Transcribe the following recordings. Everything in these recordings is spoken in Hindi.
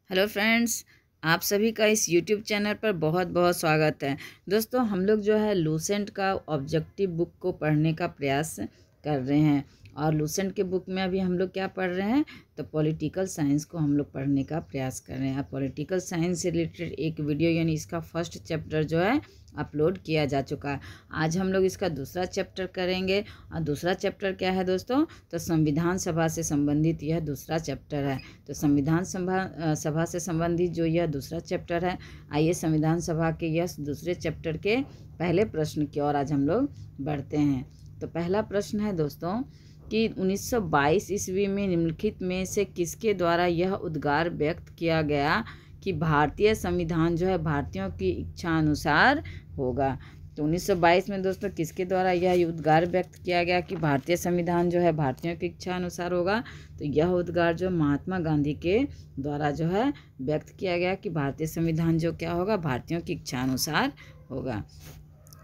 हेलो फ्रेंड्स, आप सभी का इस यूट्यूब चैनल पर बहुत बहुत स्वागत है। दोस्तों, हम लोग जो है लूसेंट का ऑब्जेक्टिव बुक को पढ़ने का प्रयास कर रहे हैं और लूसेंट के बुक में अभी हम लोग क्या पढ़ रहे हैं तो पॉलिटिकल साइंस को हम लोग पढ़ने का प्रयास कर रहे हैं। पॉलिटिकल साइंस से रिलेटेड एक वीडियो यानी इसका फर्स्ट चैप्टर जो है अपलोड किया जा चुका है। आज हम लोग इसका दूसरा चैप्टर करेंगे और दूसरा चैप्टर क्या है दोस्तों, तो संविधान सभा से संबंधित यह दूसरा चैप्टर है। तो संविधान सभा से संबंधित जो यह दूसरा चैप्टर है, आइए संविधान सभा के यह दूसरे चैप्टर के पहले प्रश्न की ओर आज हम लोग बढ़ते हैं। तो पहला प्रश्न है दोस्तों कि 1922 ईस्वी में निम्नलिखित में से किसके द्वारा यह उद्गार व्यक्त किया गया कि भारतीय संविधान जो है भारतीयों की इच्छा अनुसार होगा। तो 1922 में दोस्तों किसके द्वारा यह उद्गार व्यक्त किया गया कि भारतीय संविधान जो है भारतीयों की इच्छा अनुसार होगा। तो यह उद्गार जो महात्मा गांधी के द्वारा जो है व्यक्त किया गया कि भारतीय संविधान जो क्या होगा भारतीयों की इच्छा अनुसार होगा।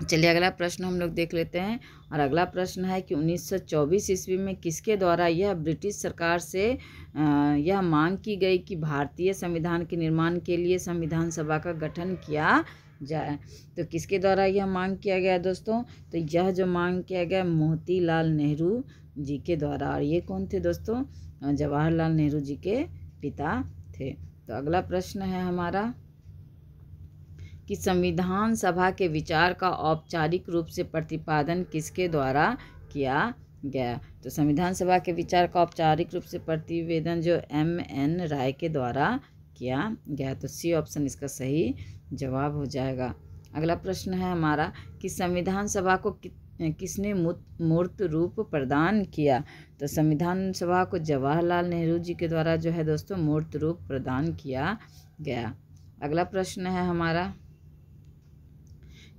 चलिए अगला प्रश्न हम लोग देख लेते हैं और अगला प्रश्न है कि 1924 ईस्वी में किसके द्वारा यह ब्रिटिश सरकार से यह मांग की गई कि भारतीय संविधान के निर्माण के लिए संविधान सभा का गठन किया जाए। तो किसके द्वारा यह मांग किया गया दोस्तों, तो यह जो मांग किया गया मोतीलाल नेहरू जी के द्वारा। और ये कौन थे दोस्तों, जवाहरलाल नेहरू जी के पिता थे। तो अगला प्रश्न है हमारा कि संविधान सभा के विचार का औपचारिक रूप से प्रतिपादन किसके द्वारा किया गया। तो संविधान सभा के विचार का औपचारिक रूप से प्रतिवेदन जो M.N. राय के द्वारा किया गया। तो सी ऑप्शन इसका सही जवाब हो जाएगा। अगला प्रश्न है हमारा कि संविधान सभा को किसने मूर्त रूप प्रदान किया। तो संविधान सभा को जवाहरलाल नेहरू जी के द्वारा जो है दोस्तों मूर्त रूप प्रदान किया गया। अगला प्रश्न है हमारा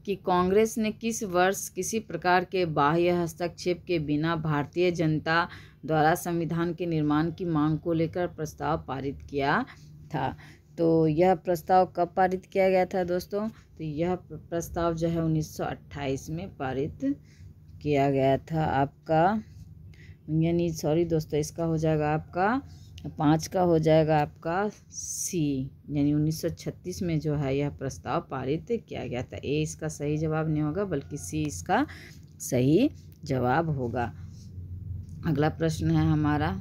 कि कांग्रेस ने किस वर्ष किसी प्रकार के बाह्य हस्तक्षेप के बिना भारतीय जनता द्वारा संविधान के निर्माण की मांग को लेकर प्रस्ताव पारित किया था। तो यह प्रस्ताव कब पारित किया गया था दोस्तों, तो यह प्रस्ताव जो है 1928 में पारित किया गया था आपका, यानी सॉरी दोस्तों इसका हो जाएगा आपका 5 का हो जाएगा आपका सी, यानी 1936 में जो है यह प्रस्ताव पारित किया गया था। ए इसका सही जवाब नहीं होगा बल्कि सी इसका सही जवाब होगा। अगला प्रश्न है हमारा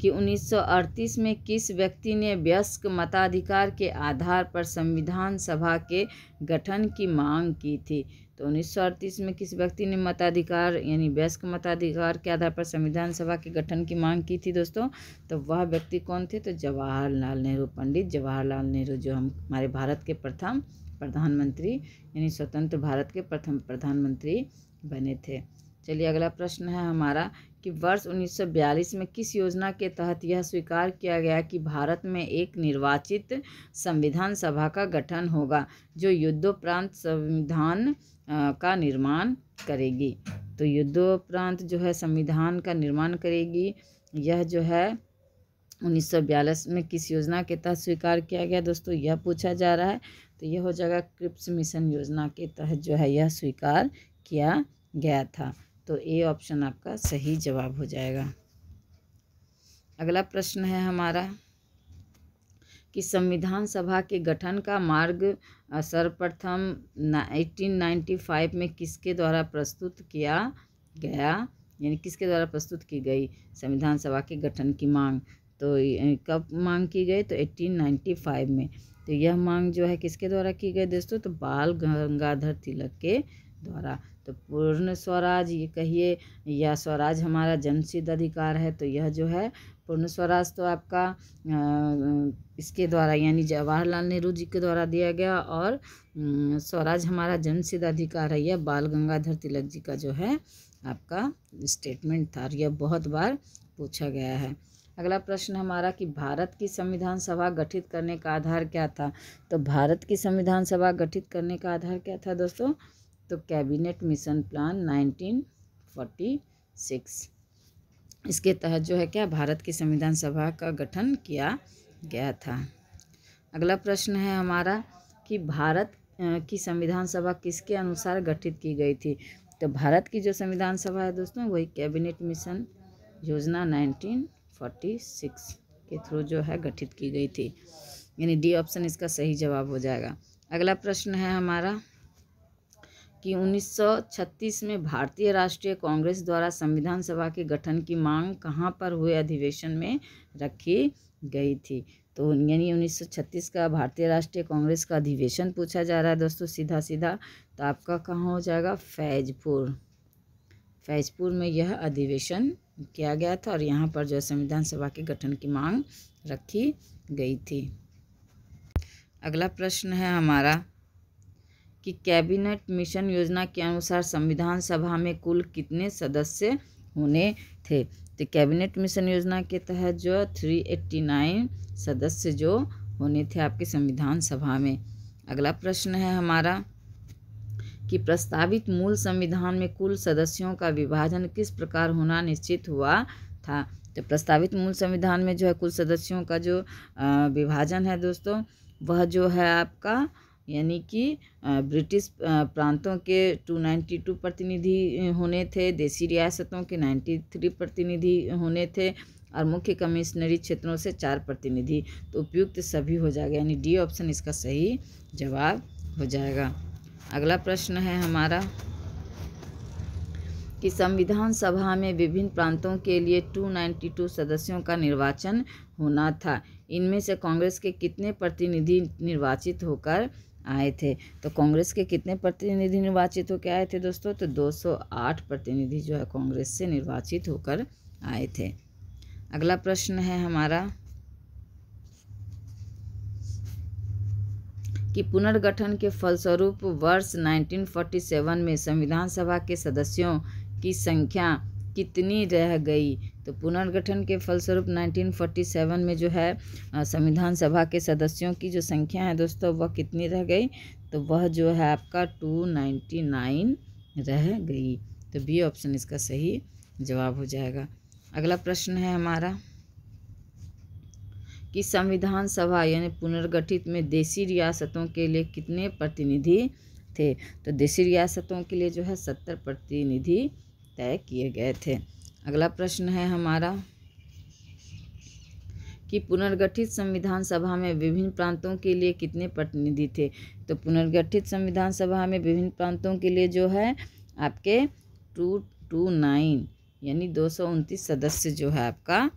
कि 1938 में किस व्यक्ति ने वयस्क मताधिकार के आधार पर संविधान सभा के गठन की मांग की थी। तो 1938 में किस व्यक्ति ने मताधिकार यानी वयस्क मताधिकार के आधार पर संविधान सभा के गठन की मांग की थी दोस्तों, तो वह व्यक्ति कौन थे, तो जवाहरलाल नेहरू, पंडित जवाहरलाल नेहरू जो हमारे भारत के प्रथम प्रधानमंत्री यानी स्वतंत्र भारत के प्रथम प्रधानमंत्री बने थे। चलिए अगला प्रश्न है हमारा कि वर्ष 1942 में किस योजना के तहत यह स्वीकार किया गया कि भारत में एक निर्वाचित संविधान सभा का गठन होगा जो युद्धोपरांत संविधान का निर्माण करेगी। तो युद्धोपरांत जो है संविधान का निर्माण करेगी, यह जो है 1942 में किस योजना के तहत स्वीकार किया गया दोस्तों, यह पूछा जा रहा है। तो यह हो जाएगा क्रिप्स मिशन योजना के तहत जो है यह स्वीकार किया गया था। तो ए ऑप्शन आपका सही जवाब हो जाएगा। अगला प्रश्न है हमारा कि संविधान सभा के गठन का मार्ग सर्वप्रथम 1895 में किसके द्वारा प्रस्तुत किया गया, यानी किसके द्वारा प्रस्तुत की गई संविधान सभा के गठन की मांग। तो कब मांग की गई, तो 1895 में। तो यह मांग जो है किसके द्वारा की गई दोस्तों, तो बाल गंगाधर तिलक के द्वारा। तो पूर्ण स्वराज ये कहिए या स्वराज हमारा जन्मसिद्ध अधिकार है, तो यह जो है पूर्ण स्वराज तो आपका इसके द्वारा यानी जवाहरलाल नेहरू जी के द्वारा दिया गया और स्वराज हमारा जन्मसिद्ध अधिकार है, यह बाल गंगाधर तिलक जी का जो है आपका स्टेटमेंट था और यह बहुत बार पूछा गया है। अगला प्रश्न हमारा कि भारत की संविधान सभा गठित करने का आधार क्या था। तो भारत की संविधान सभा गठित करने का आधार क्या था दोस्तों, तो कैबिनेट मिशन प्लान 1946, इसके तहत जो है क्या भारत की संविधान सभा का गठन किया गया था। अगला प्रश्न है हमारा कि भारत की संविधान सभा किसके अनुसार गठित की गई थी। तो भारत की जो संविधान सभा है दोस्तों वही कैबिनेट मिशन योजना 1946 के थ्रू जो है गठित की गई थी, यानी डी ऑप्शन इसका सही जवाब हो जाएगा। अगला प्रश्न है हमारा कि 1936 में भारतीय राष्ट्रीय कांग्रेस द्वारा संविधान सभा के गठन की मांग कहाँ पर हुए अधिवेशन में रखी गई थी। तो यानी 1936 का भारतीय राष्ट्रीय कांग्रेस का अधिवेशन पूछा जा रहा है दोस्तों सीधा सीधा, तो आपका कहाँ हो जाएगा, फैजपुर। फैजपुर में यह अधिवेशन किया गया था और यहाँ पर जो संविधान सभा के गठन की मांग रखी गई थी। अगला प्रश्न है हमारा कि कैबिनेट मिशन योजना के अनुसार संविधान सभा में कुल कितने सदस्य होने थे। तो कैबिनेट मिशन योजना के तहत जो 389 सदस्य जो होने थे आपके संविधान सभा में। अगला प्रश्न है हमारा कि प्रस्तावित मूल संविधान में कुल सदस्यों का विभाजन किस प्रकार होना निश्चित हुआ था। तो प्रस्तावित मूल संविधान में जो है कुल सदस्यों का जो विभाजन है दोस्तों, वह जो है आपका यानी कि ब्रिटिश प्रांतों के 292 प्रतिनिधि होने थे, देसी रियासतों के 93 प्रतिनिधि होने थे और मुख्य कमिश्नरी क्षेत्रों से 4 प्रतिनिधि। तो उपयुक्त सभी हो जाएगा, यानी डी ऑप्शन इसका सही जवाब हो जाएगा। अगला प्रश्न है हमारा कि संविधान सभा में विभिन्न प्रांतों के लिए 292 सदस्यों का निर्वाचन होना था। इनमें से कांग्रेस के कितने प्रतिनिधि निर्वाचित होकर आए थे। तो कांग्रेस के कितने प्रतिनिधि निर्वाचित होकर आए थे दोस्तों, तो 208 प्रतिनिधि जो है कांग्रेस से निर्वाचित होकर आए थे। अगला प्रश्न है हमारा कि पुनर्गठन के फलस्वरूप वर्ष 1947 में संविधान सभा के सदस्यों की संख्या कितनी रह गई। तो पुनर्गठन के फलस्वरूप 1947 में जो है संविधान सभा के सदस्यों की जो संख्या है दोस्तों, वह कितनी रह गई, तो वह जो है आपका 299 रह गई। तो बी ऑप्शन इसका सही जवाब हो जाएगा। अगला प्रश्न है हमारा कि संविधान सभा यानी पुनर्गठित में देसी रियासतों के लिए कितने प्रतिनिधि थे। तो देसी रियासतों के लिए जो है 70 प्रतिनिधि तय किए गए थे। अगला प्रश्न है हमारा कि पुनर्गठित संविधान सभा में विभिन्न प्रांतों के लिए कितने प्रतिनिधि थे। तो पुनर्गठित संविधान सभा में विभिन्न प्रांतों के लिए जो है आपके 229 यानी 229 सदस्य जो है आपका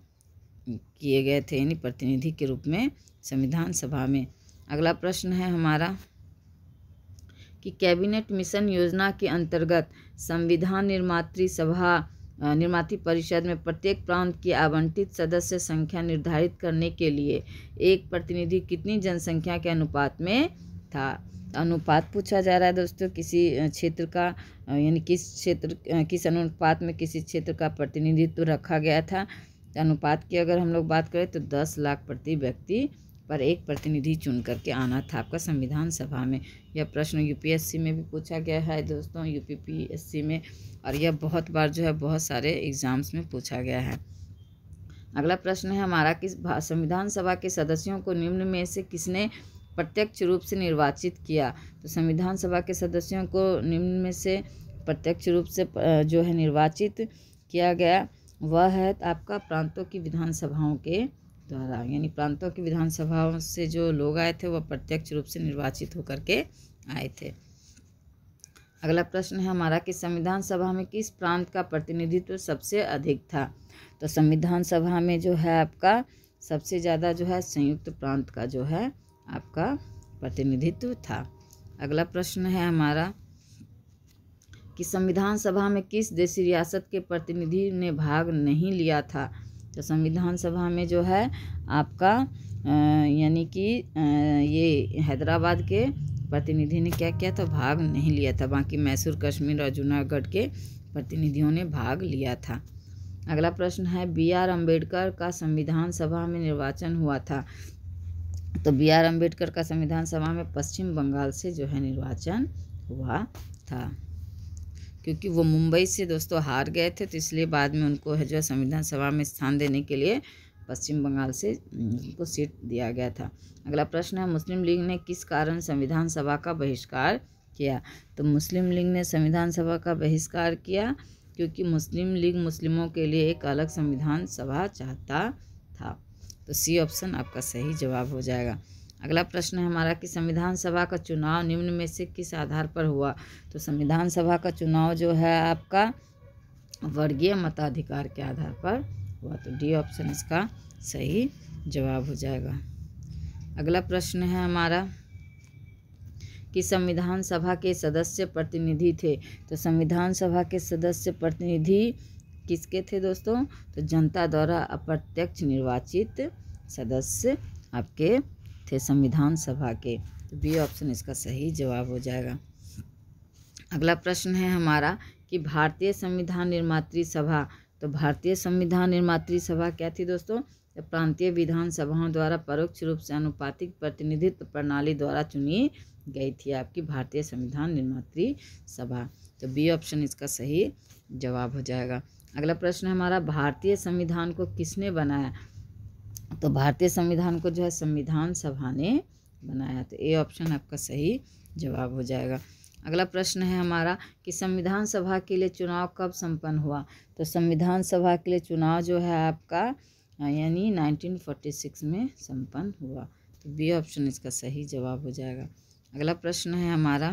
किए गए थे, यानी प्रतिनिधि के रूप में संविधान सभा में। अगला प्रश्न है हमारा कि कैबिनेट मिशन योजना के अंतर्गत संविधान निर्मात्री परिषद में प्रत्येक प्रांत की आवंटित सदस्य संख्या निर्धारित करने के लिए एक प्रतिनिधि कितनी जनसंख्या के अनुपात में था। अनुपात पूछा जा रहा है दोस्तों, किसी क्षेत्र का यानी किस अनुपात में किसी क्षेत्र का प्रतिनिधित्व रखा गया था। अनुपात की अगर हम लोग बात करें तो 10 लाख प्रति व्यक्ति पर एक प्रतिनिधि चुन करके आना था आपका संविधान सभा में। यह प्रश्न यूपीएससी में भी पूछा गया है दोस्तों, यूपीपीएससी में, और यह बहुत बार जो है बहुत सारे एग्जाम्स में पूछा गया है। अगला प्रश्न है हमारा कि संविधान सभा के सदस्यों को निम्न में से किसने प्रत्यक्ष रूप से निर्वाचित किया। तो संविधान सभा के सदस्यों को निम्न में से प्रत्यक्ष रूप से जो है निर्वाचित किया गया, वह है आपका प्रांतों की विधानसभाओं के द्वारा, यानी प्रांतों की विधानसभाओं से जो लोग आए थे वह प्रत्यक्ष रूप से निर्वाचित होकर के आए थे। अगला प्रश्न है हमारा कि संविधान सभा में किस प्रांत का प्रतिनिधित्व सबसे अधिक था। तो संविधान सभा में जो है आपका सबसे ज़्यादा जो है संयुक्त प्रांत का जो है आपका प्रतिनिधित्व था। अगला प्रश्न है हमारा कि संविधान सभा में किस देशी रियासत के प्रतिनिधि ने भाग नहीं लिया था। तो संविधान सभा में जो है आपका यानी कि ये हैदराबाद के प्रतिनिधि ने क्या किया था, भाग नहीं लिया था। बाकी मैसूर, कश्मीर और जूनागढ़ के प्रतिनिधियों ने भाग लिया था। अगला प्रश्न है B.R. अम्बेडकर का संविधान सभा में निर्वाचन हुआ था। तो B.R. अम्बेडकर का संविधान सभा में पश्चिम बंगाल से जो है निर्वाचन हुआ था, क्योंकि वो मुंबई से दोस्तों हार गए थे, तो इसलिए बाद में उनको है जो है संविधान सभा में स्थान देने के लिए पश्चिम बंगाल से उनको सीट दिया गया था। अगला प्रश्न है मुस्लिम लीग ने किस कारण संविधान सभा का बहिष्कार किया। तो मुस्लिम लीग ने संविधान सभा का बहिष्कार किया क्योंकि मुस्लिम लीग मुस्लिमों के लिए एक अलग संविधान सभा चाहता था। तो सी ऑप्शन आपका सही जवाब हो जाएगा। अगला प्रश्न है हमारा कि संविधान सभा का चुनाव निम्न में से किस आधार पर हुआ। तो संविधान सभा का चुनाव जो है आपका वर्गीय मताधिकार के आधार पर हुआ। तो डी ऑप्शन इसका सही जवाब हो जाएगा। अगला प्रश्न है हमारा कि संविधान सभा के सदस्य प्रतिनिधि थे। तो संविधान सभा के सदस्य प्रतिनिधि किसके थे दोस्तों। तो जनता द्वारा अप्रत्यक्ष निर्वाचित सदस्य आपके थे संविधान सभा के। तो बी ऑप्शन इसका सही जवाब हो जाएगा। अगला प्रश्न है हमारा कि भारतीय संविधान निर्मात्री सभा। तो भारतीय संविधान निर्मात्री सभा क्या थी दोस्तों। तो प्रांतीय विधान सभाओं द्वारा परोक्ष रूप से अनुपातिक प्रतिनिधित्व प्रणाली द्वारा चुनी गई थी आपकी भारतीय संविधान निर्मात्री सभा। तो बी ऑप्शन इसका सही जवाब हो जाएगा। अगला प्रश्न है हमारा भारतीय संविधान को किसने बनाया। तो भारतीय संविधान को जो है संविधान सभा ने बनाया। तो ए ऑप्शन आपका सही जवाब हो जाएगा। अगला प्रश्न है हमारा कि संविधान सभा के लिए चुनाव कब संपन्न हुआ। तो संविधान सभा के लिए चुनाव जो है आपका यानी 1946 में संपन्न हुआ। तो बी ऑप्शन इसका सही जवाब हो जाएगा। अगला प्रश्न है हमारा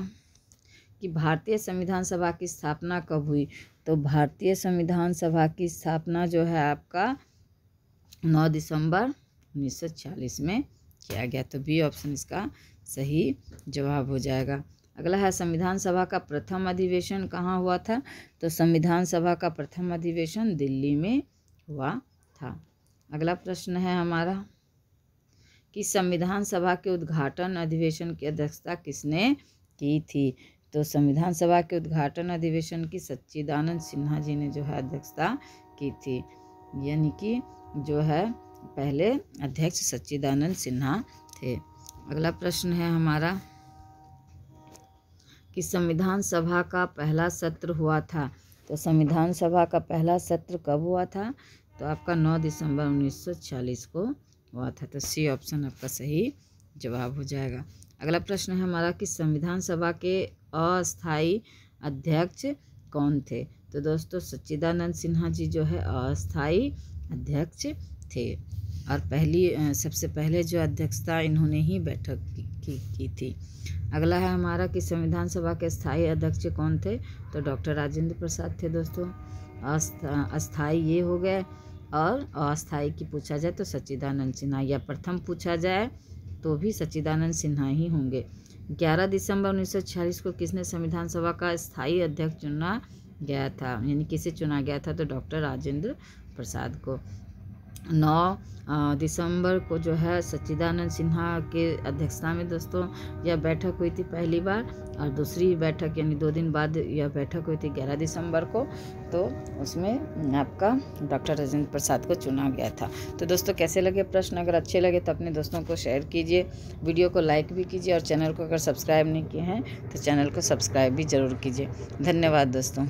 कि भारतीय संविधान सभा की स्थापना कब हुई। तो भारतीय संविधान सभा की स्थापना जो है आपका 9 दिसंबर 1946 में किया गया। तो बी ऑप्शन इसका सही जवाब हो जाएगा। अगला है संविधान सभा का प्रथम अधिवेशन कहाँ हुआ था। तो संविधान सभा का प्रथम अधिवेशन दिल्ली में हुआ था। अगला प्रश्न है हमारा कि संविधान सभा के उद्घाटन अधिवेशन की अध्यक्षता किसने की थी। तो संविधान सभा के उद्घाटन अधिवेशन की सच्चिदानंद सिन्हा जी ने जो है अध्यक्षता की थी, यानी कि जो है पहले अध्यक्ष सच्चिदानंद सिन्हा थे। अगला प्रश्न है हमारा कि संविधान सभा का पहला सत्र हुआ था। तो संविधान सभा का पहला सत्र कब हुआ था। तो आपका 9 दिसंबर 1946 को हुआ था। तो सी ऑप्शन आपका सही जवाब हो जाएगा। अगला प्रश्न है हमारा कि संविधान सभा के अस्थाई अध्यक्ष कौन थे। तो दोस्तों सच्चिदानंद सिन्हा जी जो है अस्थाई अध्यक्ष थे और सबसे पहले जो अध्यक्षता इन्होंने ही बैठक की थी। अगला है हमारा कि संविधान सभा के स्थायी अध्यक्ष कौन थे। तो डॉक्टर राजेंद्र प्रसाद थे दोस्तों। अस्थाई ये हो गए और अस्थाई की पूछा जाए तो सच्चिदानंद सिन्हा, या प्रथम पूछा जाए तो भी सच्चिदानंद सिन्हा ही होंगे। 11 दिसंबर 1946 को किसने संविधान सभा का स्थायी अध्यक्ष चुना गया था, यानी किसे चुना गया था। तो डॉक्टर राजेंद्र प्रसाद को। 9 दिसंबर को जो है सच्चिदानंद सिन्हा के अध्यक्षता में दोस्तों यह बैठक हुई थी पहली बार, और दूसरी बैठक यानी 2 दिन बाद यह बैठक हुई थी 11 दिसंबर को। तो उसमें आपका डॉक्टर राजेंद्र प्रसाद को चुना गया था। तो दोस्तों कैसे लगे प्रश्न, अगर अच्छे लगे तो अपने दोस्तों को शेयर कीजिए, वीडियो को लाइक भी कीजिए और चैनल को अगर सब्सक्राइब नहीं किए हैं तो चैनल को सब्सक्राइब भी ज़रूर कीजिए। धन्यवाद दोस्तों।